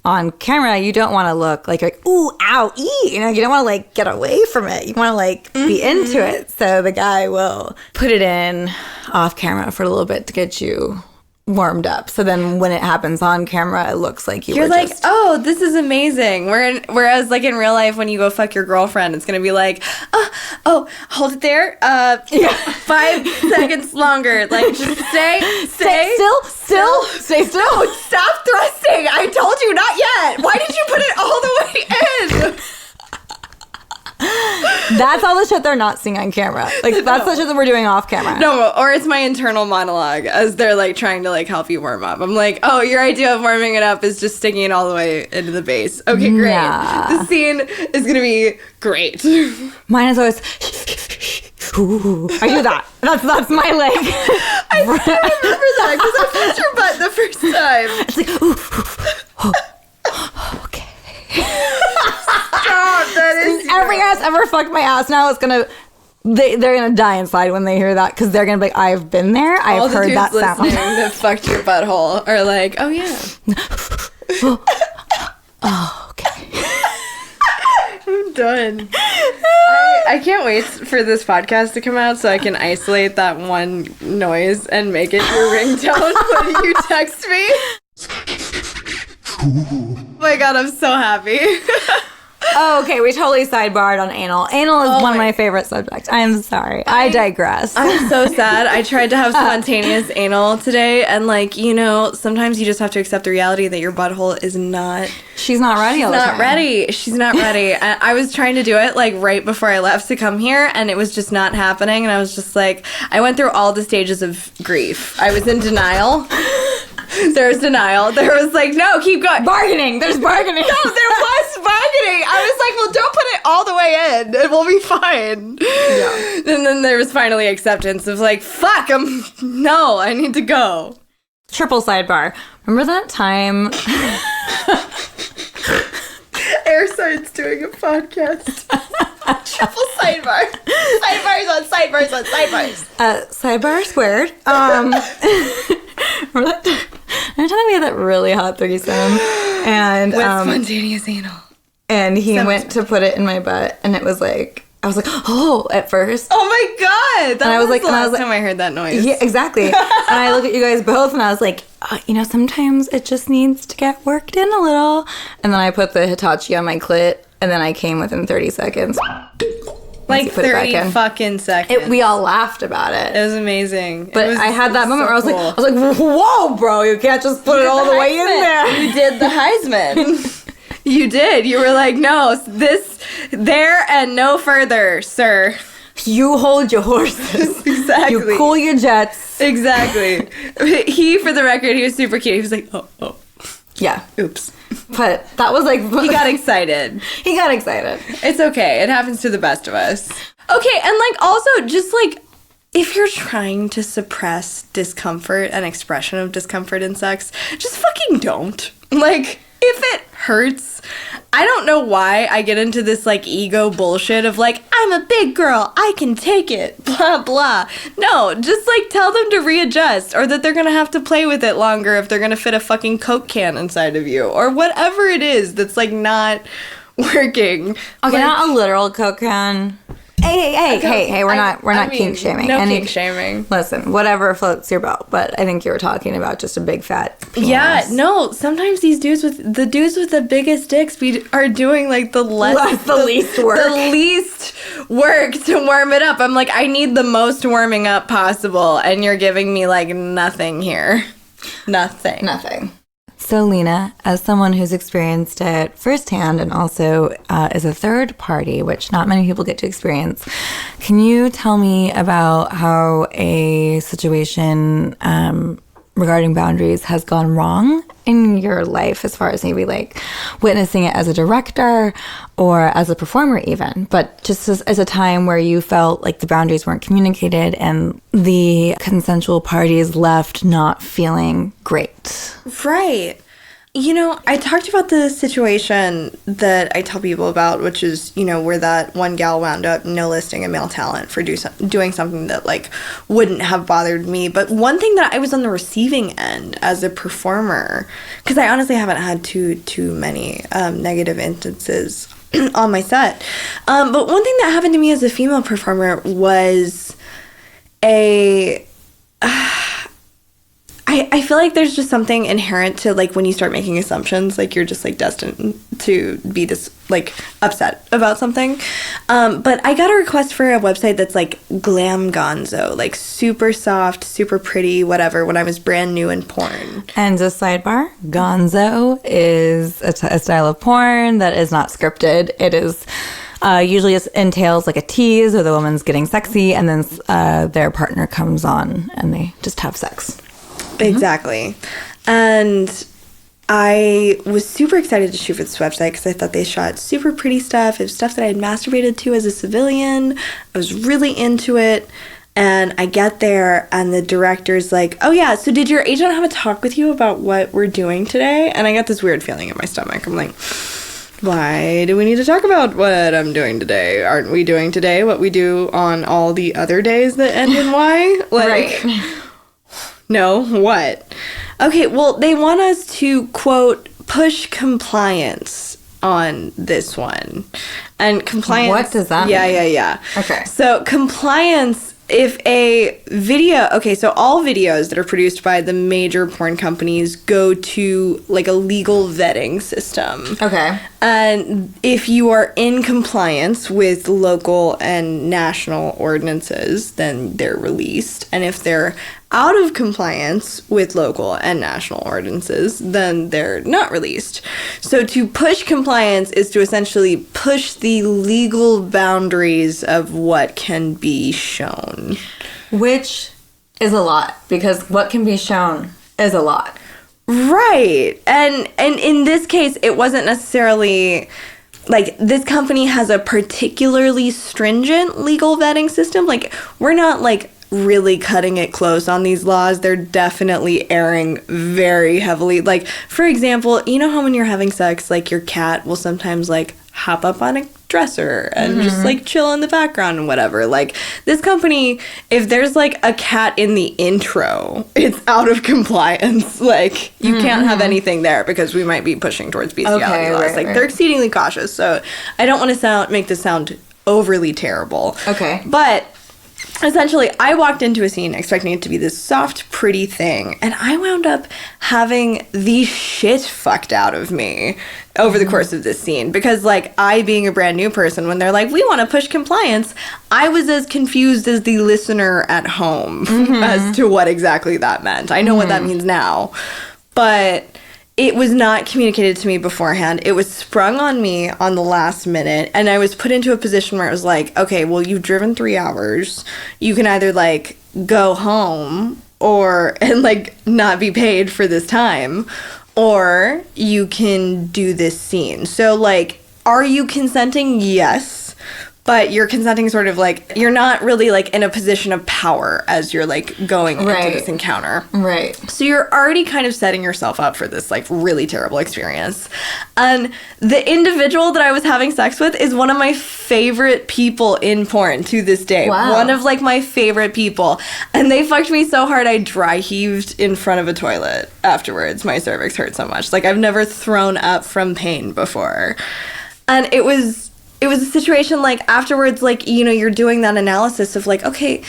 on camera, you don't want to look like, ooh, ow, you know, you don't want to like get away from it. You want to like be into it. So the guy will put it in off camera for a little bit to get you warmed up. So then when it happens on camera, it looks like you're like, just... oh, this is amazing. Whereas like in real life, when you go fuck your girlfriend, it's going to be like, oh, hold it there. 5 seconds longer. Like, just stay still. Stay still. No, stop thrusting. I told you not yet. Why did you put it all the way in? That's all the shit they're not seeing on camera. Like, that's the shit that we're doing off camera. No, or it's my internal monologue as they're like trying to like help you warm up. I'm like, oh, your idea of warming it up is just sticking it all the way into the base. Okay, great. Nah. The scene is gonna be great. Mine is always... Ooh, I do that. That's my leg. I still remember that because I flipped your butt the first time. It's like, ooh, okay. Stop, that is Every ass ever fucked my ass now is gonna... They're gonna die inside when they hear that because they're gonna be like, I've been there. I've heard that sound. All the dudes listening that fucked your butthole are like, oh yeah. Oh, okay. I'm done. I can't wait for this podcast to come out so I can isolate that one noise and make it your ringtone when you text me. Oh my god, I'm so happy. Oh, okay, we totally sidebarred on anal. Anal is one of my favorite subjects. I'm sorry. I digress. I'm so sad. I tried to have spontaneous anal today, and like, you know, sometimes you just have to accept the reality that your butthole is not... She's not ready all the time. She's not ready. I was trying to do it like right before I left to come here, and it was just not happening, and I was just like, I went through all the stages of grief. I was in denial. There was denial. There was like, no, keep going. Bargaining. There's bargaining. No, there was bargaining. I was like, well, don't put it all the way in. It will be fine. Yeah. And then there was finally acceptance of like, fuck, no, I need to go. Triple sidebar. Remember that time? Airside's doing a podcast. Triple sidebar. Sidebars on sidebars on sidebars. Sidebar squared. Remember that? Every time we had that really hot threesome, and with spontaneous anal, and he went to put it in my butt, and it was like, I was like, oh, at first. Oh my god! That was the last time I heard that noise. Yeah, exactly. And I looked at you guys both, and I was like, you know, sometimes it just needs to get worked in a little. And then I put the Hitachi on my clit, and then I came within 30 seconds. Like 30 fucking seconds. We all laughed about it. It was amazing. But I had that moment where I was like, whoa, bro, you can't just put it all the way in there. You did the Heisman. You did. You were like, no, there and no further, sir. You hold your horses. Exactly. You cool your jets. Exactly. He, for the record, he was super cute. He was like, oh. Yeah. Oops. But that was like... He got excited. He got excited. It's okay. It happens to the best of us. Okay, and like also just like if you're trying to suppress discomfort and expression of discomfort in sex, just fucking don't. Like, if it hurts, I don't know why I get into this like ego bullshit of like, I'm a big girl, I can take it, blah blah. No, just like tell them to readjust, or that they're gonna have to play with it longer if they're gonna fit a fucking Coke can inside of you, or whatever it is that's like not working. Okay, not a literal Coke can. Hey, we're not kink shaming. No kink shaming. Listen, whatever floats your boat, but I think you were talking about just a big fat penis. Yeah, no, sometimes these dudes with the biggest dicks are doing like the least work. The least work to warm it up. I'm like, I need the most warming up possible, and you're giving me like nothing here. Nothing. So Lena, as someone who's experienced it firsthand and also is a third party, which not many people get to experience, can you tell me about how a situation regarding boundaries has gone wrong in your life, as far as maybe like witnessing it as a director or as a performer even, but just as a time where you felt like the boundaries weren't communicated and the consensual parties left not feeling great? Right. I talked about the situation that I tell people about, which is, where that one gal wound up no-listing a male talent for doing something that, like, wouldn't have bothered me. But one thing that I was on the receiving end as a performer, because I honestly haven't had too many negative instances on my set. But one thing that happened to me as a female performer was I feel like there's just something inherent to, like, when you start making assumptions, like, you're just, like, destined to be upset about something. But I got a request for a website that's, like, glam gonzo, like, super soft, super pretty, whatever, when I was brand new in porn. And just sidebar, gonzo is a style of porn that is not scripted. It is usually it entails like a tease or the woman's getting sexy, and then their partner comes on and they just have sex. Exactly. And I was super excited to shoot for this website because I thought they shot super pretty stuff. It was stuff that I had masturbated to as a civilian. I was really into it. And I get there and the director's like, oh yeah, so did your agent have a talk with you about what we're doing today? And I got this weird feeling in my stomach. I'm like, why do we need to talk about what I'm doing today? Aren't we doing today what we do on all the other days that end in Y? Like, right. No, what? Okay, well, they want us to, quote, push compliance on this one. And compliance... What does that mean? Yeah. Okay. So compliance, if a video... Okay, so all videos that are produced by the major porn companies go to, like, a legal vetting system. Okay. And if you are in compliance with local and national ordinances, then they're released. And if they're out of compliance with local and national ordinances, then they're not released. So to push compliance is to essentially push the legal boundaries of what can be shown. Which is a lot, because what can be shown is a lot. Right. And in this case, it wasn't necessarily... Like, this company has a particularly stringent legal vetting system. Like, we're not, like, really cutting it close on these laws. They're definitely erring very heavily. Like, for example, you know how when you're having sex, like, your cat will sometimes, like, hop up on a dresser and just, like, chill in the background and whatever. Like, this company, if there's, like, a cat in the intro, it's out of compliance. Like, you can't have anything there because we might be pushing towards bestiality laws. Like, they're exceedingly cautious. So I don't want to make this sound overly terrible. Okay. But essentially, I walked into a scene expecting it to be this soft, pretty thing, and I wound up having the shit fucked out of me over the course of this scene. Because, like, I being a brand new person, when they're like, we want to push compliance, I was as confused as the listener at home as to what exactly that meant. I know what that means now, but it was not communicated to me beforehand. It was sprung on me on the last minute, and I was put into a position where it was like, okay, well, you've driven 3 hours. You can either, like, go home and, like, not be paid for this time, or you can do this scene. So, like, are you consenting? Yes. But you're consenting sort of like, you're not really like in a position of power as you're like going into this encounter. Right. So you're already kind of setting yourself up for this like really terrible experience. And the individual that I was having sex with is one of my favorite people in porn to this day. Wow. One of like my favorite people. And they fucked me so hard I dry heaved in front of a toilet afterwards. My cervix hurt so much. Like I've never thrown up from pain before. And it was a situation like afterwards, like, you know, you're doing that analysis of like, okay,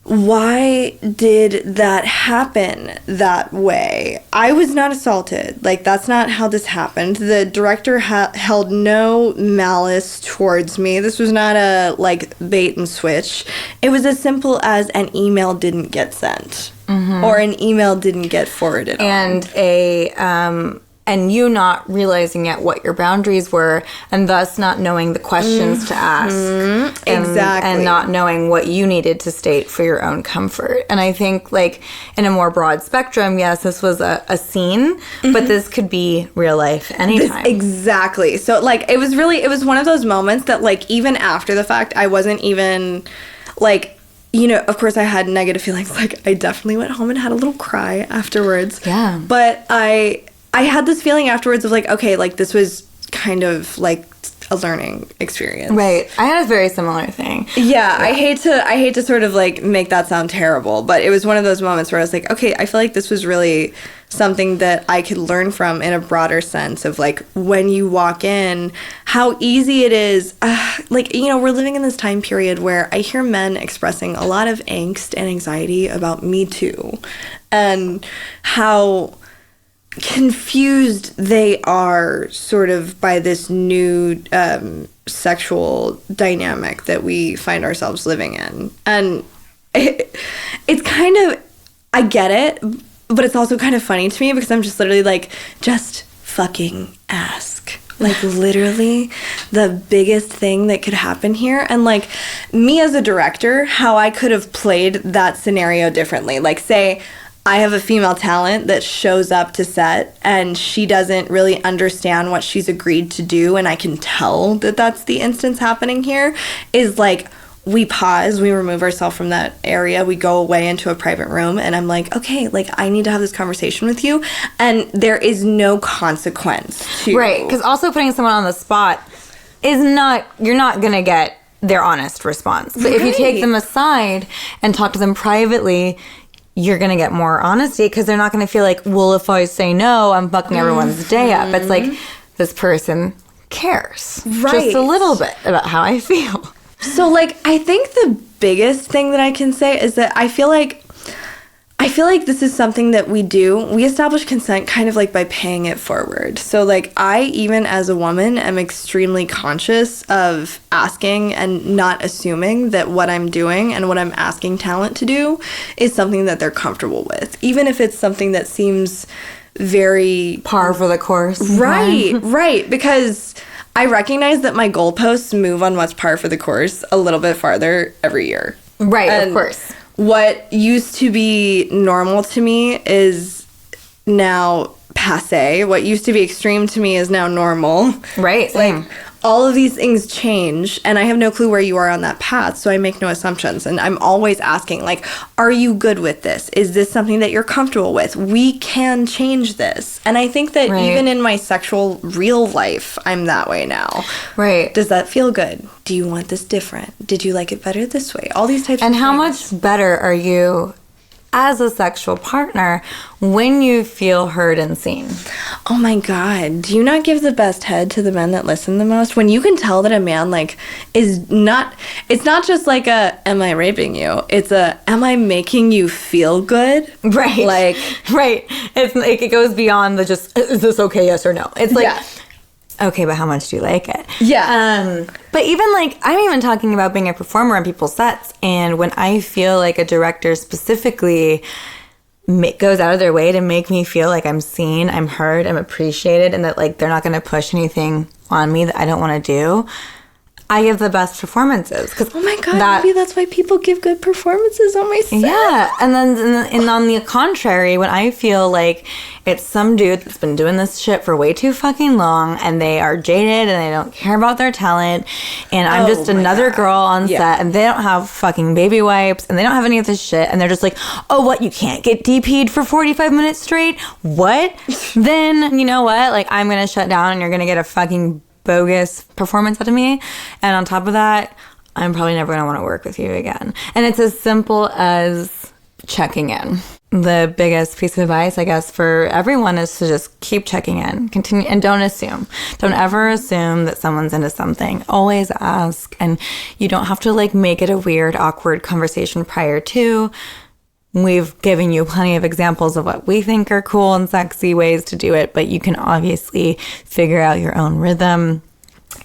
why did that happen that way? I was not assaulted. Like, that's not how this happened. The director held no malice towards me. This was not a, like, bait and switch. It was as simple as an email didn't get sent. Or an email didn't get forwarded on. And you not realizing yet what your boundaries were, and thus not knowing the questions to ask. Exactly. And not knowing what you needed to state for your own comfort. And I think, like, in a more broad spectrum, yes, this was a scene, but this could be real life anytime. Exactly. So, like, it was one of those moments that, like, even after the fact, I wasn't even, like, you know, of course I had negative feelings. Like, I definitely went home and had a little cry afterwards. Yeah. But I I had this feeling afterwards of like, okay, like this was kind of like a learning experience. Right. I had a very similar thing. Yeah, I hate to sort of like make that sound terrible, but it was one of those moments where I was like, okay, I feel like this was really something that I could learn from in a broader sense of like when you walk in, how easy it is. Like, you know, we're living in this time period where I hear men expressing a lot of angst and anxiety about Me Too and how confused they are sort of by this new sexual dynamic that we find ourselves living in. And it's kind of, I get it, but it's also kind of funny to me because I'm just literally like, just fucking ask. Like, literally the biggest thing that could happen here. And like, me as a director, how I could have played that scenario differently. Like, say I have a female talent that shows up to set and she doesn't really understand what she's agreed to do, and I can tell that that's the instance happening here, is like, we pause, we remove ourselves from that area, we go away into a private room, and I'm like, okay, like, I need to have this conversation with you, and there is no consequence to... Right, because also putting someone on the spot is not, you're not going to get their honest response. But if you take them aside and talk to them privately, you're going to get more honesty because they're not going to feel like, well, if I say no, I'm fucking everyone's day up. It's like, this person cares just a little bit about how I feel. So, like, I think the biggest thing that I can say is that I feel like this is something that we do. We establish consent kind of like by paying it forward. So, like, I, even as a woman, am extremely conscious of asking and not assuming that what I'm doing and what I'm asking talent to do is something that they're comfortable with. Even if it's something that seems very... par for the course. Right, right. Because I recognize that my goalposts move on what's par for the course a little bit farther every year. Right, and of course. What used to be normal to me is now passé. What used to be extreme to me is now normal. Right, same. Like, all of these things change, and I have no clue where you are on that path, so I make no assumptions. And I'm always asking, like, are you good with this? Is this something that you're comfortable with? We can change this. And I think that even in my sexual real life, I'm that way now. Right. Does that feel good? Do you want this different? Did you like it better this way? All these types of things. And how much better are you as a sexual partner when you feel heard and seen? Oh my God. Do you not give the best head to the men that listen the most? When you can tell that a man, like, is not, it's not just like am I raping you? It's am I making you feel good? Right. Like, right. It's like, it goes beyond the just, is this okay, yes or no? It's like, okay, but how much do you like it? Yeah. But even like, I'm even talking about being a performer on people's sets. And when I feel like a director specifically goes out of their way to make me feel like I'm seen, I'm heard, I'm appreciated, and that like they're not going to push anything on me that I don't want to do, I give the best performances. Cause oh my God, maybe that's why people give good performances on my set. Yeah, and then and on the contrary, when I feel like it's some dude that's been doing this shit for way too fucking long, and they are jaded and they don't care about their talent, and I'm just another girl on set, and they don't have fucking baby wipes, and they don't have any of this shit, and they're just like, oh, what, you can't get DP'd for 45 minutes straight? What? Then, you know what? Like, I'm gonna shut down, and you're gonna get a fucking bogus performance out of me, and on top of that, I'm probably never going to want to work with you again. And it's as simple as checking in. The biggest piece of advice, I guess, for everyone is to just keep checking in, continue, and don't assume. Don't ever assume that someone's into something. Always ask, and you don't have to like make it a weird, awkward conversation prior to. We've given you plenty of examples of what we think are cool and sexy ways to do it, but you can obviously figure out your own rhythm.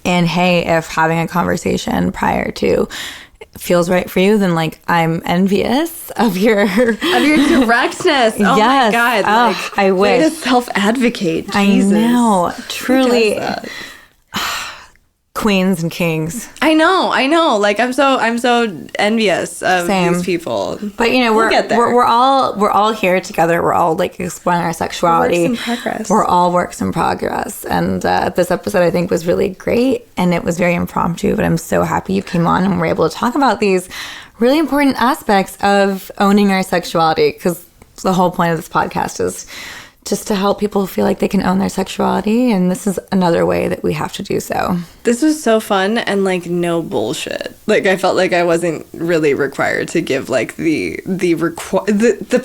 And hey, if having a conversation prior to feels right for you, then like, I'm envious of your directness. Oh yes. My God. Oh, I wish. Way to self-advocate. Jesus. I know. Truly. Queens and kings. I know. Like, I'm so envious of these people. But you know, we're all here together. We're all like exploring our sexuality. Works in progress. We're all works in progress. And this episode, I think, was really great, and it was very impromptu. But I'm so happy you came on and we're able to talk about these really important aspects of owning our sexuality, because the whole point of this podcast is just to help people feel like they can own their sexuality. And this is another way that we have to do so. This was so fun and like no bullshit. Like I felt like I wasn't really required to give like the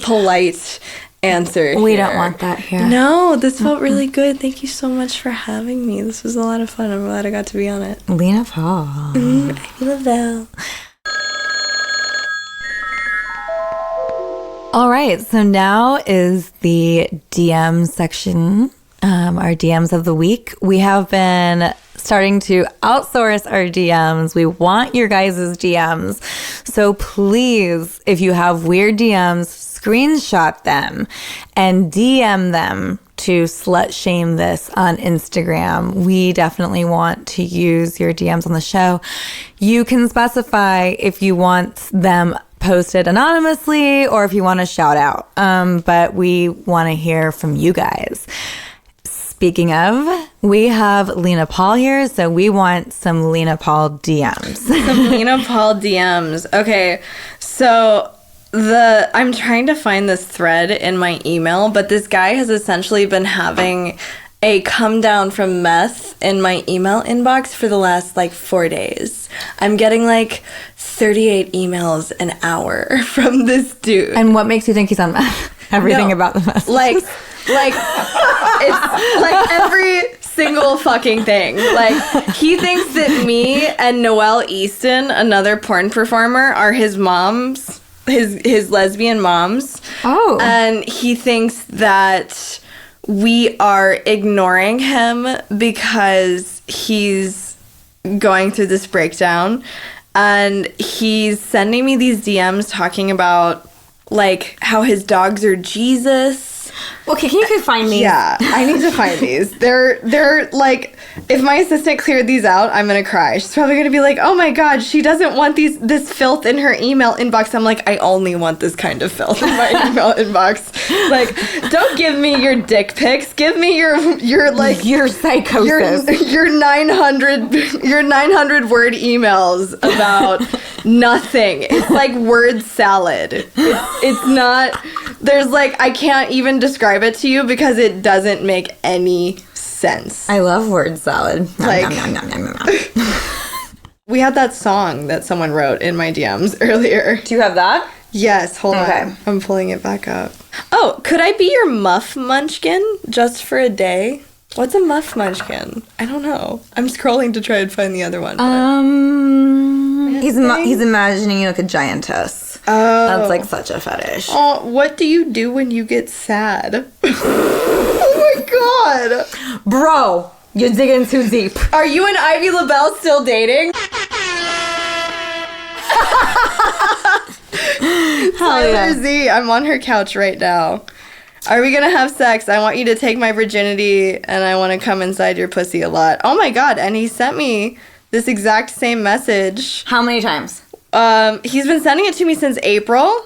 polite answer. We here. don't want that here. No, this felt really good. Thank you so much for having me. This was a lot of fun. I'm glad I got to be on it. Lena Paul. I love that. All right, so now is the DM section, our DMs of the week. We have been starting to outsource our DMs. We want your guys' DMs. So please, if you have weird DMs, screenshot them and DM them to Slut Shame This on Instagram. We definitely want to use your DMs on the show. You can specify if you want them posted anonymously or if you want a shout out. But we want to hear from you guys. Speaking of, we have Lena Paul here, so we want some Lena Paul DMs. Some Lena Paul DMs. Okay, so I'm trying to find this thread in my email, but this guy has essentially been having a come down from meth in my email inbox for the last like 4 days. I'm getting like 38 emails an hour from this dude. And what makes you think he's on meth? Everything about the meth. Like it's like every single fucking thing. Like he thinks that me and Noelle Easton, another porn performer, are his moms, his lesbian moms. Oh. And he thinks that we are ignoring him because he's going through this breakdown. And he's sending me these DMs talking about like how his dogs are Jesus. Okay, can you find these? Yeah, I need to find these. They're like, if my assistant cleared these out, I'm gonna cry. She's probably gonna be like, oh my god, she doesn't want this filth in her email inbox. I'm like, I only want this kind of filth in my email inbox. Like, don't give me your dick pics. Give me your like your psychosis. Your 900 word emails about nothing. It's like word salad. It's not. There's like, I can't even describe it to you because it doesn't make any sense. I love word salad. Like, we had that song that someone wrote in my DMs earlier. Do you have that? Yes, hold on. I'm pulling it back up. Oh, could I be your muff munchkin just for a day? What's a muff munchkin? I don't know. I'm scrolling to try and find the other one. He's imagining you like a giantess. Oh. That's like such a fetish. Oh, what do you do when you get sad? Oh my god. Bro, you're digging too deep. Are you and Ivy LaBelle still dating? Tyler Z, I'm on her couch right now. Are we gonna have sex? I want you to take my virginity and I want to come inside your pussy a lot. Oh my god, and he sent me this exact same message. How many times? He's been sending it to me since April.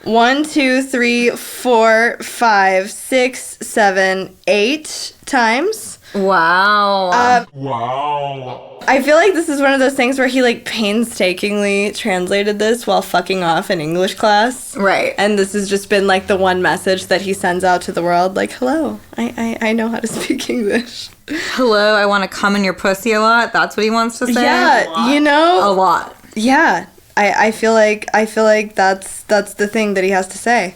1, 2, 3, 4, 5, 6, 7, 8 times. Wow. Wow. I feel like this is one of those things where he like painstakingly translated this while fucking off in English class. Right. And this has just been like the one message that he sends out to the world, like, hello, I know how to speak English. Hello, I want to come in your pussy a lot. That's what he wants to say. Yeah, you know. A lot. Yeah. I feel like that's the thing that he has to say.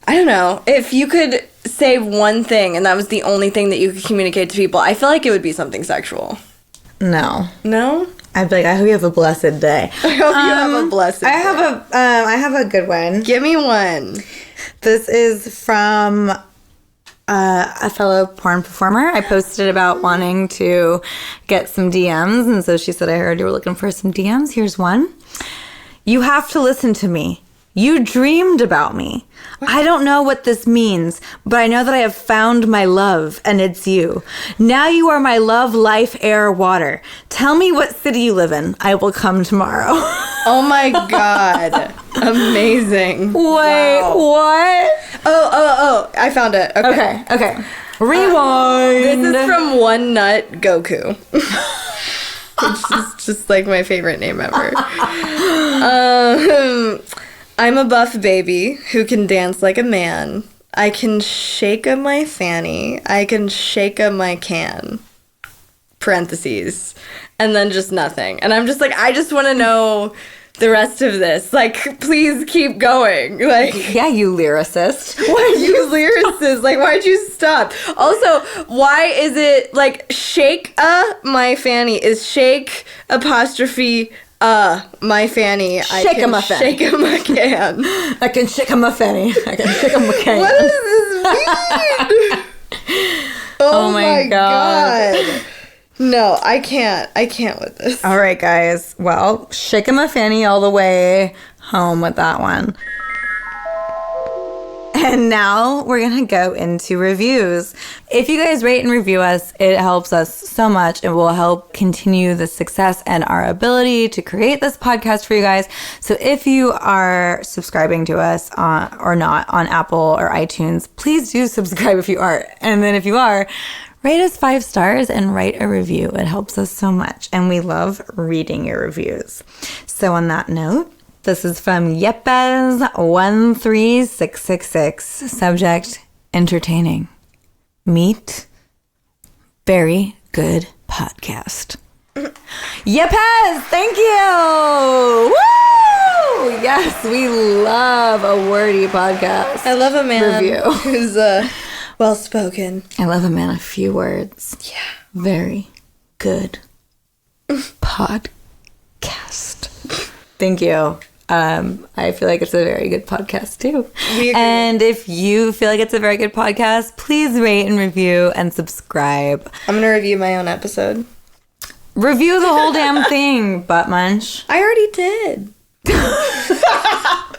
I don't know. If you could say one thing and that was the only thing that you could communicate to people, I feel like it would be something sexual. No. No? I'd be like, I hope you have a blessed day. I hope you have a blessed day. I have a good one. Give me one. This is from a fellow porn performer. I posted about wanting to get some DMs, and so she said, I heard you were looking for some DMs. Here's one. You have to listen to me. You dreamed about me. I don't know what this means, but I know that I have found my love, and it's you. Now you are my love, life, air, water. Tell me what city you live in. I will come tomorrow. Oh my god. Amazing. Wait, wow. what? Oh, I found it. Okay. Rewind. This is from One Nut Goku. Which is just like my favorite name ever. I'm a buff baby who can dance like a man. I can shake a my fanny. I can shake a my can. Parentheses. And then just nothing. And I'm just like, I just want to know the rest of this. Like, please keep going. Like, Yeah, you lyricist. why are you lyricist? Like, why'd you stop? Also, why is it like shake my fanny is shake apostrophe my fanny. Shake 'em a fanny. Shake 'em a can. I can shake him a fanny. I can shake him a can. What does this mean? Oh my god. No, I can't. I can't with this. All right, guys. Well, shake him a fanny all the way home with that one. And now we're going to go into reviews. If you guys rate and review us, it helps us so much. It will help continue the success and our ability to create this podcast for you guys. So if you are subscribing to us or not on Apple or iTunes, please do subscribe if you are. And then if you are, rate us 5 stars and write a review. It helps us so much. And we love reading your reviews. So on that note, this is from Yepes13666. Subject, entertaining. Meet, very good podcast. Yepes, thank you! Woo! Yes, we love a wordy podcast. I love a man Review. who's well-spoken. I love a man of few words. Yeah. Very good podcast. Thank you. I feel like it's a very good podcast too. We agree. And if you feel like it's a very good podcast, please rate and review and subscribe. I'm going to review my own episode. Review the whole damn thing, butt munch. I already did. Get out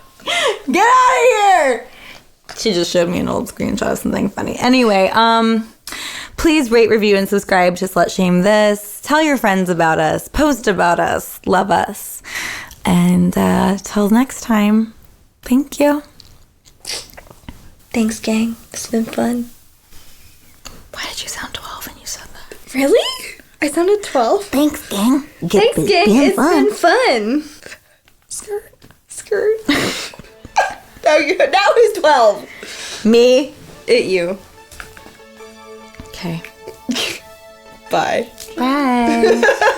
of here! She just showed me an old screenshot of something funny. Anyway, please rate, review, and subscribe to Slut Shame This. Tell your friends about us. Post about us. Love us. And till next time, thank you. Thanks, gang. It's been fun. Why did you sound 12 when you said that? Really? I sounded 12. Thanks, gang. Thanks, gang. It's been fun. Skirt. Skirt. now who's 12? Me. You. Okay. Bye. Bye.